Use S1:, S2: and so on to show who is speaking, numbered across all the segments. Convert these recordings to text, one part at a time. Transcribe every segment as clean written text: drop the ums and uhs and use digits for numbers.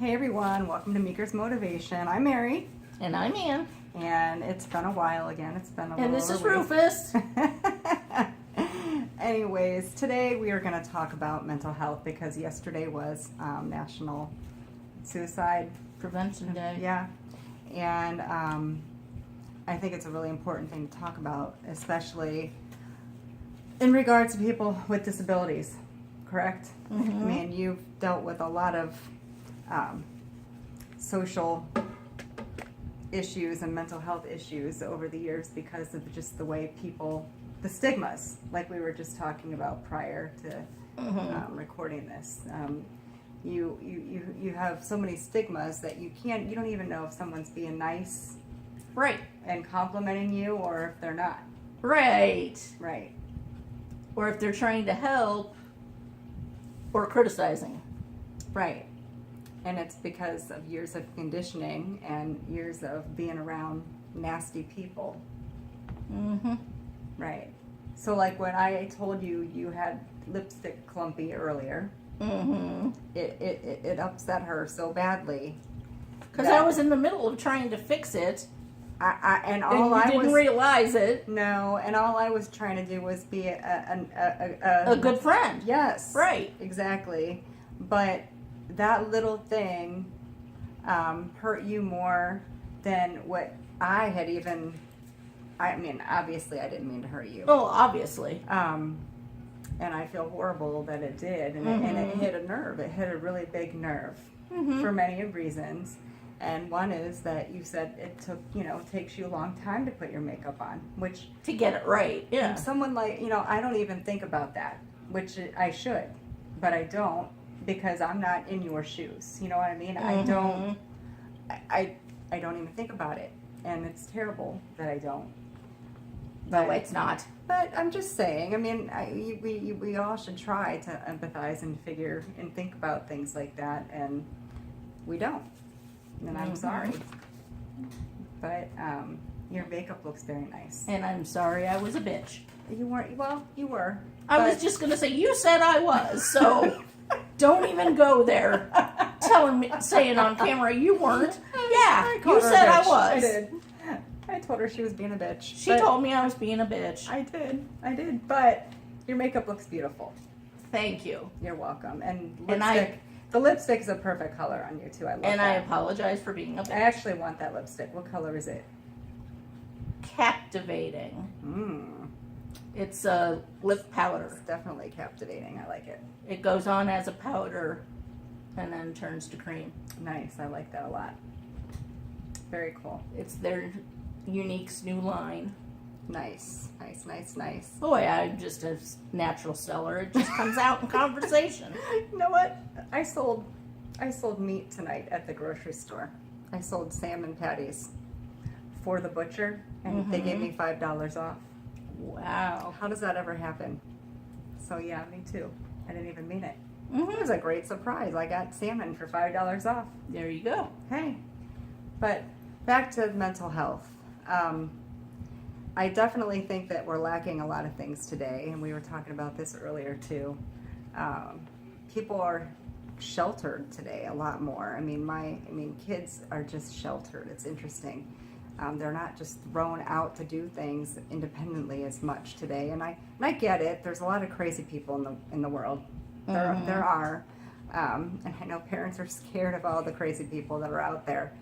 S1: Hey everyone, welcome to Meeker's Motivation. I'm Mary.
S2: And I'm Ann.
S1: And it's been a while again. It's been a
S2: And
S1: little
S2: this is
S1: over a week.
S2: Rufus.
S1: Anyways, today we are going to talk about mental health because yesterday was National Suicide
S2: Prevention Day.
S1: Yeah. And I think it's a really important thing to talk about, especially in regards to people with disabilities, correct?
S2: Mm-hmm.
S1: I mean, you've dealt with a lot of social issues and mental health issues over the years because of just the way people, the stigmas, like we were just talking about prior to recording this. You have so many stigmas that you don't even know if someone's being nice,
S2: Right.
S1: and complimenting you, or if they're not.
S2: Right.
S1: Right.
S2: Or if they're trying to help or criticizing.
S1: Right. And it's because of years of conditioning and years of being around nasty people.
S2: Mm-hmm.
S1: Right. So like when I told you you had lipstick clumpy earlier,
S2: Mm-hmm.
S1: it upset her so badly.
S2: Because I was in the middle of trying to fix it.
S1: And
S2: And you didn't realize it.
S1: No, and all I was trying to do was be a
S2: A good friend.
S1: Yes.
S2: Right.
S1: Exactly. But that little thing hurt you more than what I had even. I mean, obviously, I didn't mean to hurt you.
S2: Oh, obviously.
S1: And I feel horrible that it did, and,
S2: Mm-hmm.
S1: and it hit a nerve. It hit a really big nerve
S2: Mm-hmm.
S1: for many reasons. And one is that you said it takes you a long time to put your makeup on, which
S2: To get it right. Yeah.
S1: someone like, I don't even think about that, which I should, but I don't because I'm not in your shoes. You know what I mean?
S2: Mm-hmm.
S1: I don't even think about it, and it's terrible that I don't.
S2: No, it's not.
S1: But I'm just saying, I mean, we all should try to empathize and figure and think about things like that, and we don't. And I'm
S2: Mhm.
S1: sorry. But your makeup looks very nice.
S2: And I'm sorry I was a bitch.
S1: You weren't, well, you were.
S2: I was
S1: but-
S2: just going to say, you said I was, so don't even go there saying on camera you weren't. Yeah,
S1: I called
S2: you
S1: her a
S2: said I
S1: bitch.
S2: was.
S1: I did. I told her she was being a bitch.
S2: She
S1: but
S2: told me I was being a bitch.
S1: I did. But your makeup looks beautiful.
S2: Thank you.
S1: You're welcome. And
S2: And
S1: lipstick. The lipstick is a perfect color on you too. I love
S2: And
S1: that.
S2: I apologize for being a
S1: I
S2: bitch.
S1: actually want that lipstick. What color is it?
S2: Captivating. It's a lip powder.
S1: It's definitely captivating. I like it.
S2: It goes on as a powder and then turns to cream.
S1: Nice. I like that a lot. Very cool.
S2: It's their unique new line.
S1: Nice.
S2: Boy, I'm just a natural seller. It just comes out in conversation.
S1: You know what? I sold meat tonight at the grocery store. I sold salmon patties for the butcher, and they gave me $5 off.
S2: Wow.
S1: How does that ever happen? So yeah, me too. I didn't even mean it. It
S2: Mm-hmm.
S1: was a great surprise. I got salmon for $5 off.
S2: There you go.
S1: Hey, but back to mental health. I definitely think that we're lacking a lot of things today, and we were talking about this earlier too. People are sheltered today a lot more. I mean, kids are just sheltered. It's interesting. They're not just thrown out to do things independently as much today, and I get it. There's a lot of crazy people in the world. There are, and I know parents are scared of all the crazy people that are out there.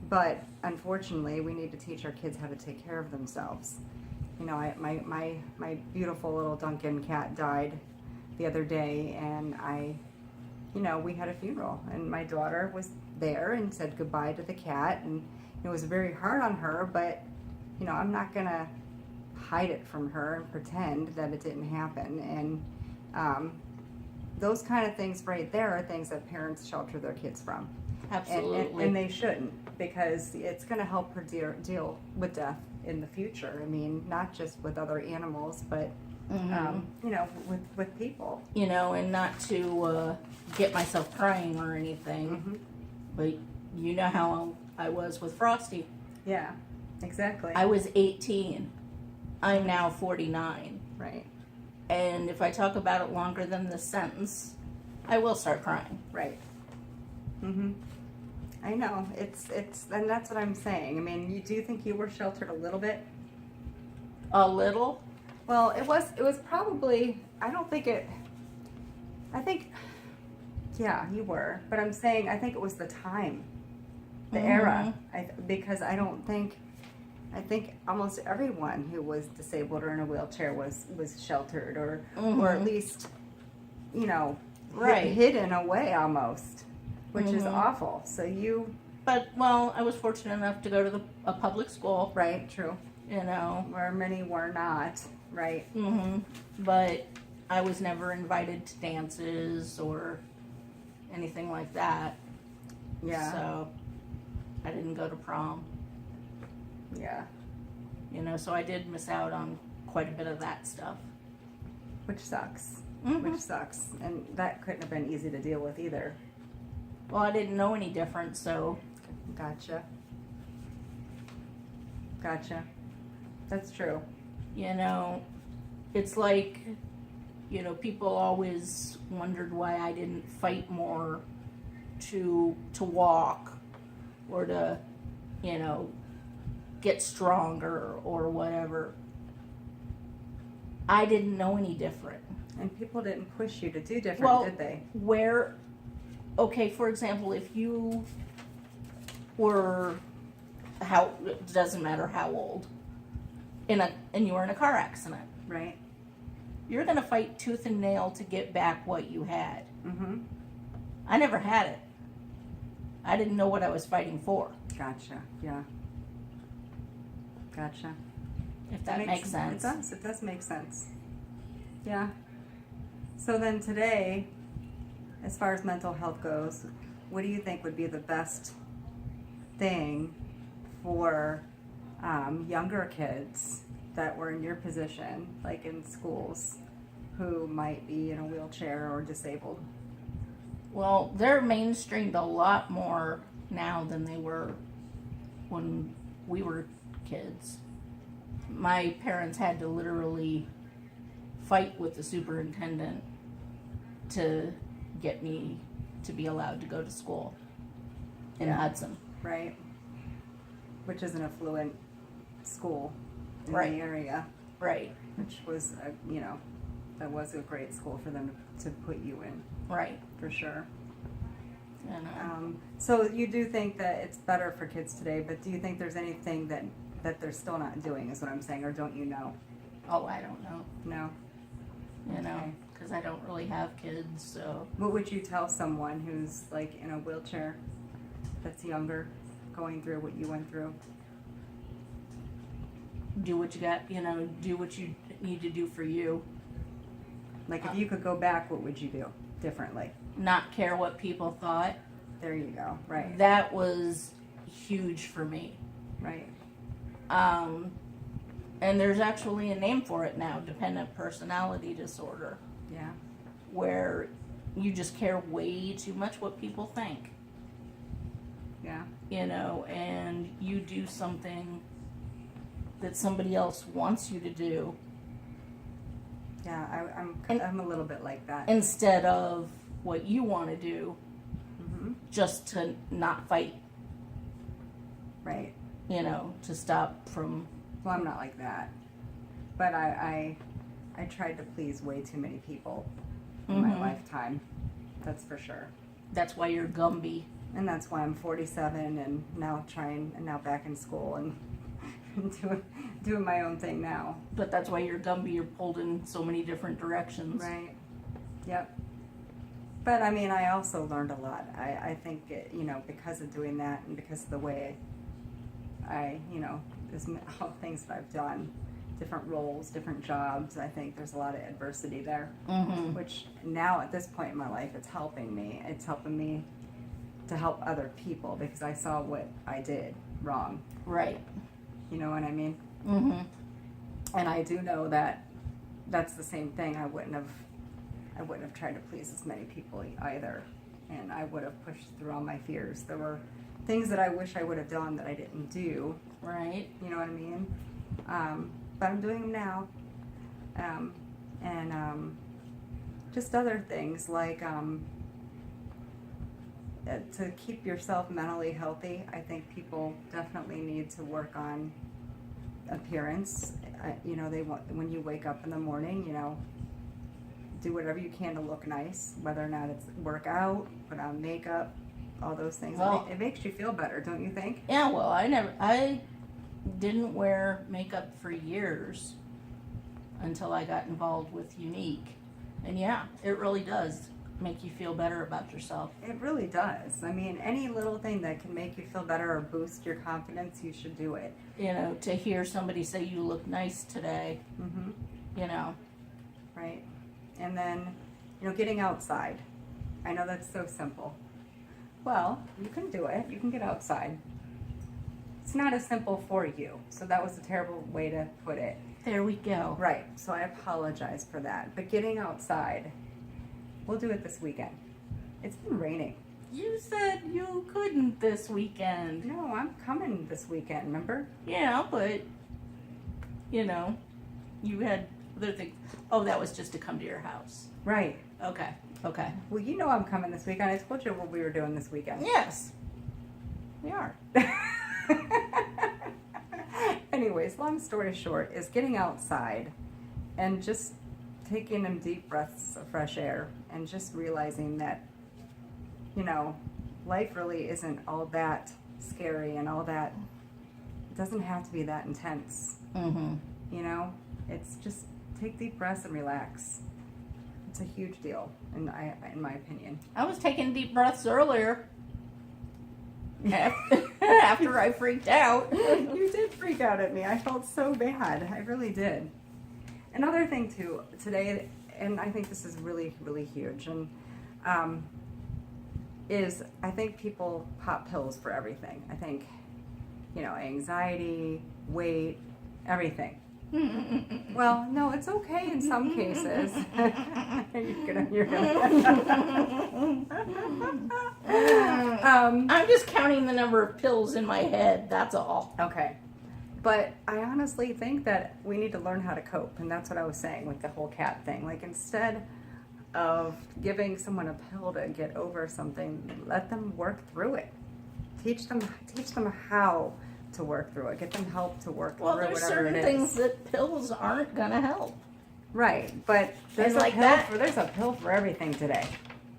S1: But unfortunately, we need to teach our kids how to take care of themselves. My beautiful little Duncan cat died the other day, and we had a funeral, and my daughter was there and said goodbye to the cat, and it was very hard on her, but I'm not gonna hide it from her and pretend that it didn't happen. And those kind of things right there are things that parents shelter their kids from.
S2: Absolutely.
S1: And they shouldn't, because it's going to help her deal with death in the future. I mean, not just with other animals, but, with people.
S2: And not to get myself crying or anything, but you know how I was with Frosty.
S1: Yeah, exactly.
S2: I was 18. I'm now 49.
S1: Right.
S2: And if I talk about it longer than this sentence, I will start crying.
S1: Right. Mhm. I know. It's and that's what I'm saying. I mean, you do think you were sheltered a little bit?
S2: A little.
S1: Well, it was probably, I don't think it, I think, yeah, you were. But I'm saying I think it was the time, the era. Because I think almost everyone who was disabled or in a wheelchair was sheltered or at least, you know,
S2: Right.
S1: hidden away almost, which is awful. So you,
S2: But, well, I was fortunate enough to go to a public school,
S1: right, true,
S2: you know.
S1: where many were not, right?
S2: But I was never invited to dances or anything like that.
S1: Yeah,
S2: So I didn't go to prom,
S1: yeah,
S2: you know, so I did miss out on quite a bit of that stuff.
S1: which sucks. Which sucks, and that couldn't have been easy to deal with either.
S2: Well, I didn't know any different, so
S1: Gotcha. That's true.
S2: you know, it's like, you know, people always wondered why I didn't fight more to walk or to, you know, get stronger or whatever. I didn't know any different.
S1: And people didn't push you to do different,
S2: Well,
S1: did they?
S2: Okay, for example, if you were, it doesn't matter how old, and you were in a car accident,
S1: Right.
S2: you're gonna fight tooth and nail to get back what you had.
S1: Mm-hmm.
S2: I never had it. I didn't know what I was fighting for,
S1: Gotcha. Yeah. Gotcha.
S2: if that makes sense.
S1: It does. It does make sense. Yeah. So then today, as far as mental health goes, what do you think would be the best thing for younger kids that were in your position, like in schools, who might be in a wheelchair or disabled?
S2: Well, they're mainstreamed a lot more now than they were when we were kids. My parents had to literally fight with the superintendent to get me to be allowed to go to school in
S1: Yeah.
S2: Hudson.
S1: Right. Which is an affluent school in
S2: Right.
S1: the area,
S2: Right,
S1: which was, that was a great school for them to put you in,
S2: right.
S1: for sure.
S2: And,
S1: So you do think that it's better for kids today, but do you think there's anything that they're still not doing, is what I'm saying, or don't you know?
S2: oh, I don't know,
S1: No?
S2: you know,
S1: Okay.
S2: because I don't really have kids, so.
S1: What would you tell someone who's like in a wheelchair that's younger, going through what you went through?
S2: Do what you got, you know, do what you need to do for you.
S1: Like if you could go back, what would you do differently?
S2: Not care what people thought.
S1: There you go. Right.
S2: That was huge for me.
S1: Right.
S2: And there's actually a name for it now, dependent personality disorder,
S1: Yeah.
S2: where you just care way too much what people think,
S1: Yeah.
S2: you know, and you do something that somebody else wants you to do
S1: Yeah.
S2: And-
S1: I'm a little bit like that.
S2: instead of what you want to do
S1: Mm-hmm.
S2: just to not fight,
S1: Right.
S2: you know, to stop from.
S1: Well, I'm not like that, but I tried to please way too many people in my lifetime. That's for sure.
S2: That's why you're Gumby.
S1: And that's why I'm 47 and now back in school and doing my own thing now.
S2: But that's why you're Gumby. You're pulled in so many different directions.
S1: Right. Yep. But I mean, I also learned a lot. I think, because of doing that and because of the way there's all things that I've done, different roles, different jobs, I think there's a lot of adversity there.
S2: Mm-hmm.
S1: Which now at this point in my life, it's helping me. It's helping me to help other people because I saw what I did wrong.
S2: Right.
S1: You know what I mean?
S2: Mm-hmm.
S1: And I do know that that's the same thing. I wouldn't have tried to please as many people either. And I would have pushed through all my fears. There were things that I wish I would have done that I didn't do.
S2: Right.
S1: You know what I mean? But I'm doing them now. And just other things like to keep yourself mentally healthy, I think people definitely need to work on appearance. You know, they want, when you wake up in the morning, you know, do whatever you can to look nice, whether or not it's work out, put on makeup, all those things.
S2: Well,
S1: it makes you feel better, don't you think?
S2: Yeah, well, I didn't wear makeup for years until I got involved with Unique. And yeah, it really does make you feel better about yourself.
S1: It really does. I mean, any little thing that can make you feel better or boost your confidence, you should do it.
S2: You know, to hear somebody say you look nice today,
S1: Mm-hmm.
S2: you know.
S1: Right. And then, you know, getting outside. I know that's so simple. Well, you can do it. You can get outside. It's not as simple for you. So that was a terrible way to put it.
S2: There we go.
S1: Right. So I apologize for that. But getting outside, we'll do it this weekend. It's been raining.
S2: You said you couldn't this weekend.
S1: No, I'm coming this weekend, remember?
S2: Yeah, but, you know, you had other things. Oh, that was just to come to your house.
S1: Right.
S2: Okay. Okay.
S1: Well, you know I'm coming this weekend. I told you what we were doing this weekend.
S2: Yes. We are.
S1: Anyways, long story short is getting outside and just taking in deep breaths of fresh air and just realizing that, you know, life really isn't all that scary and all that, it doesn't have to be that intense.
S2: Mm-hmm.
S1: You know, it's just take deep breaths and relax. It's a huge deal, in my opinion.
S2: I was taking deep breaths earlier. After I freaked out.
S1: You did freak out at me. I felt so bad. I really did. Another thing too today, and I think this is really, really huge, and is I think people pop pills for everything. I think, you know, anxiety, weight, everything. Well, no, it's okay in some cases. You're gonna.
S2: I'm just counting the number of pills in my head, that's all.
S1: Okay. But I honestly think that we need to learn how to cope, and that's what I was saying with the whole cat thing. Like, instead of giving someone a pill to get over something, let them work through it. Teach them how to work through it. Get them help to work
S2: Well,
S1: through
S2: there's
S1: whatever it
S2: certain
S1: is.
S2: things that pills aren't gonna help.
S1: Right, but there's
S2: like
S1: pill
S2: that.
S1: there's a pill for everything today.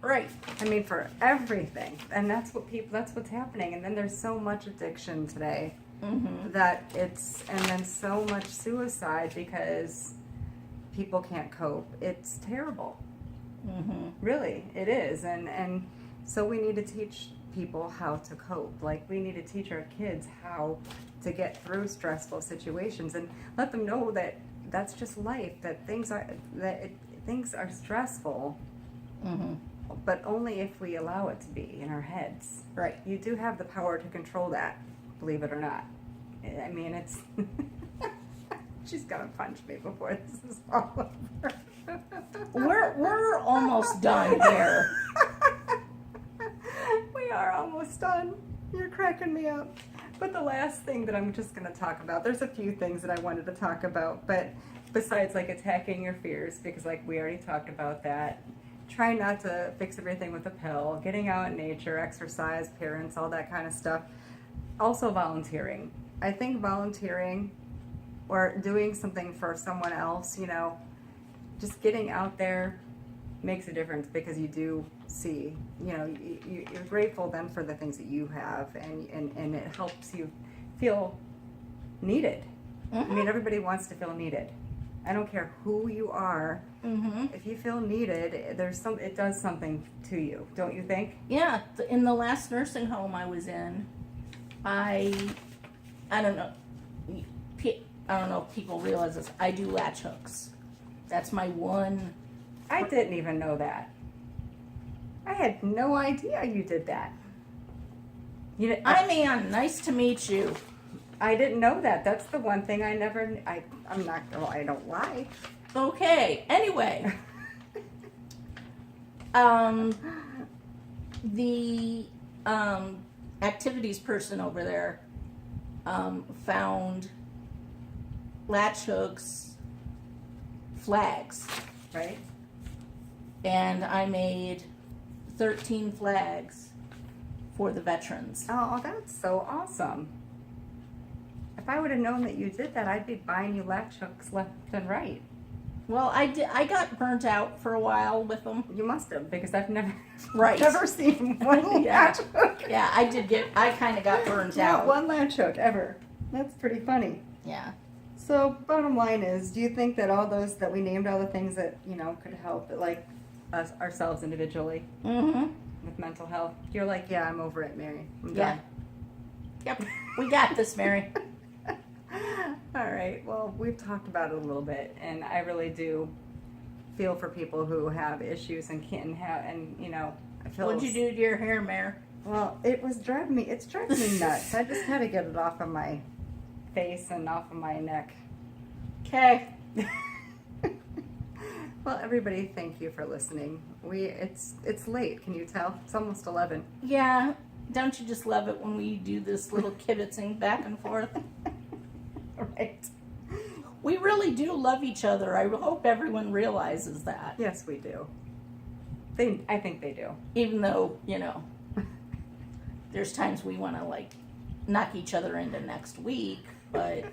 S2: Right.
S1: I mean, for everything, and that's what's happening. And then there's so much addiction today.
S2: Mm-hmm.
S1: And then so much suicide because people can't cope. It's terrible.
S2: Mm-hmm.
S1: Really, it is. And so we need to teach people how to cope. Like, we need to teach our kids how to get through stressful situations and let them know that that's just life, that things are stressful,
S2: Mm-hmm.
S1: but only if we allow it to be in our heads.
S2: Right.
S1: You do have the power to control that, believe it or not. I mean, it's... She's gonna punch me before this is all over.
S2: We're almost done here.
S1: We are almost done. You're cracking me up. But the last thing that I'm just gonna talk about, there's a few things that I wanted to talk about, but besides, like, attacking your fears, because, like, we already talked about that. Try not to fix everything with a pill. Getting out in nature, exercise, parents, all that kind of stuff. Also volunteering. I think volunteering or doing something for someone else, you know, just getting out there makes a difference, because you do see, you know, you're grateful then for the things that you have, and it helps you feel needed.
S2: Mm-hmm.
S1: I mean, everybody wants to feel needed. I don't care who you are.
S2: Mm-hmm.
S1: If you feel needed, it does something to you, don't you think?
S2: Yeah, in the last nursing home I was in, I don't know. I don't know if people realize this. I do latch hooks. That's my one.
S1: I didn't even know that. I had no idea you did that.
S2: Hi, man. Nice to meet you.
S1: I didn't know that. That's the one thing I don't lie.
S2: Okay. Anyway, the activities person over there found latch hooks, flags,
S1: Right?
S2: and I made 13 flags for the veterans.
S1: Oh, that's so awesome. If I would have known that you did that, I'd be buying you latch hooks left and right.
S2: Well, I got burnt out for a while with them.
S1: You must have, because I've never,
S2: Right.
S1: never seen one
S2: Yeah.
S1: latch hook.
S2: Yeah, I kind of got burnt
S1: Not
S2: out.
S1: one latch hook ever. That's pretty funny.
S2: Yeah.
S1: So, bottom line is, do you think that all those that we named, all the things that, could help, like us ourselves individually
S2: Mm-hmm.
S1: with mental health, you're like, yeah, I'm over it, Mary. I'm
S2: Yeah.
S1: done.
S2: Yep. We got this, Mary.
S1: All right. Well, we've talked about it a little bit, and I really do feel for people who have issues and can't have, and I feel.
S2: What'd you do to your hair, Mary?
S1: Well, it's driving me nuts. I just had to get it off of my face and off of my neck.
S2: Okay.
S1: Well, everybody, thank you for listening. It's late. Can you tell? It's almost 11.
S2: Yeah. Don't you just love it when we do this little kibitzing back and forth?
S1: Right.
S2: We really do love each other. I hope everyone realizes that.
S1: Yes, we do. I think they do.
S2: Even though, there's times we want to, knock each other into next week, but...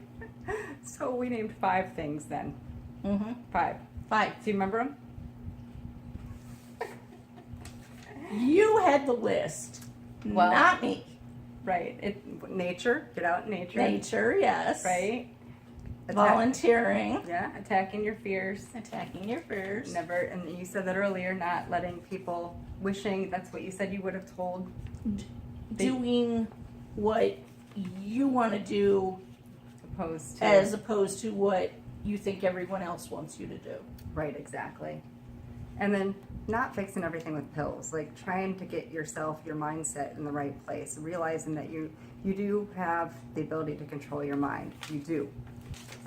S1: So we named 5 things then.
S2: Mm-hmm.
S1: 5.
S2: 5.
S1: Do you remember them?
S2: You had the list,
S1: Well,
S2: not me.
S1: Right. Nature. Get out in nature.
S2: Nature, yes.
S1: Right.
S2: Volunteering.
S1: Yeah. Attacking your fears.
S2: Attacking your fears.
S1: Never. And you said that earlier. Not letting people. Wishing. That's what you said you would have told.
S2: Doing what you want to do
S1: Opposed to.
S2: as opposed to what you think everyone else wants you to do.
S1: Right. Exactly. And then not fixing everything with pills. Like trying to get yourself, your mindset in the right place. Realizing that you do have the ability to control your mind. You do.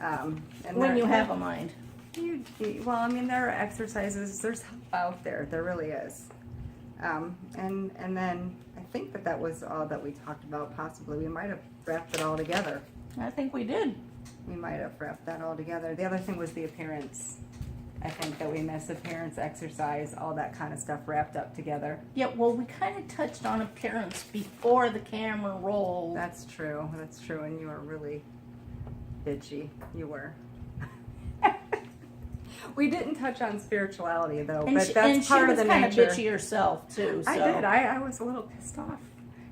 S1: And
S2: When you have a mind.
S1: Well, I mean, there are exercises. There's help out there. There really is. And then I think that was all that we talked about. Possibly, we might have wrapped it all together.
S2: I think we did.
S1: We might have wrapped that all together. The other thing was the appearance. I think that we missed appearance, exercise, all that kind of stuff wrapped up together.
S2: Yeah, well, we kind of touched on appearance before the camera rolled.
S1: That's true. That's true. And you were really bitchy. You were. We didn't touch on spirituality though, but that's part of the nature.
S2: And she was kind of bitchy herself too. So.
S1: I did. I was a little pissed off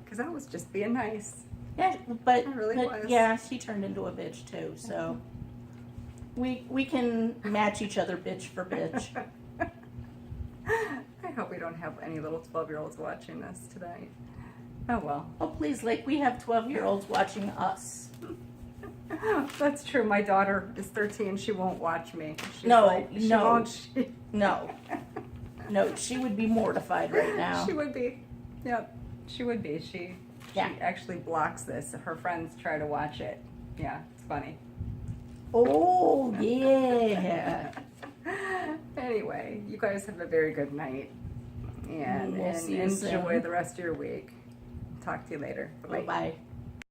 S1: because I was just being nice.
S2: Yeah, but,
S1: I really was.
S2: yeah, she turned into a bitch too. So we can match each other bitch for bitch.
S1: I hope we don't have any little 12-year-olds watching this tonight. Oh well.
S2: Oh please, we have 12-year-olds watching us.
S1: That's true. My daughter is 13. She won't watch me. She's
S2: No,
S1: like, she
S2: no.
S1: won't.
S2: No, she would be mortified right now.
S1: She would be. Yep. She would be. She actually blocks this. Her friends try to watch it. Yeah, it's funny.
S2: Oh yeah.
S1: Anyway, you guys have a very good night. And
S2: We'll see you
S1: enjoy
S2: soon.
S1: the rest of your week. Talk to you later. Bye-bye.
S2: Bye.